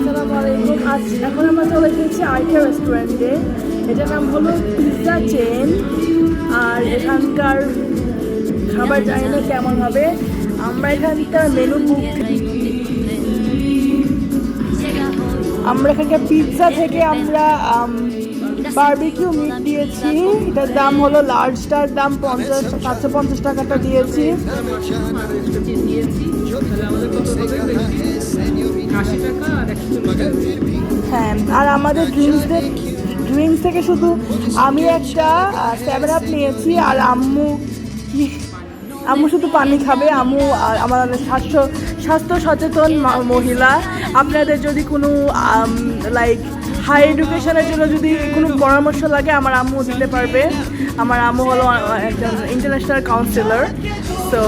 আসসালামু আলাইকুম। এখন আমরা চলে এসেছি আইকে রেস্টুরেন্টে। এটার নাম হলো পিৎজা চেন। আর এখানকার খাবার জানি না কেমন হবে। আমরা এখানকার মেনু বুক এখানকার পিৎজা থেকে আমরা বারবিকিউ মিট দিয়েছি। এটার দাম হলো লার্জটার দাম 550 টাকাটা দিয়েছি। হ্যাঁ, আর আমাদের ড্রিঙ্কস থেকে শুধু আমি একটা 7 আপ নিয়েছি, আর আম্মু শুধু পানি খাবে। আম্মু আর আমার স্বাস্থ্য সচেতন মহিলা। আপনাদের যদি কোনো লাইক হাই এডুকেশনের জন্য যদি কোনো পরামর্শ লাগে, আমার আম্মু দিতে পারবে। আমার আম্মু হলো একজন ইন্টারন্যাশনাল কাউন্সিলর। তো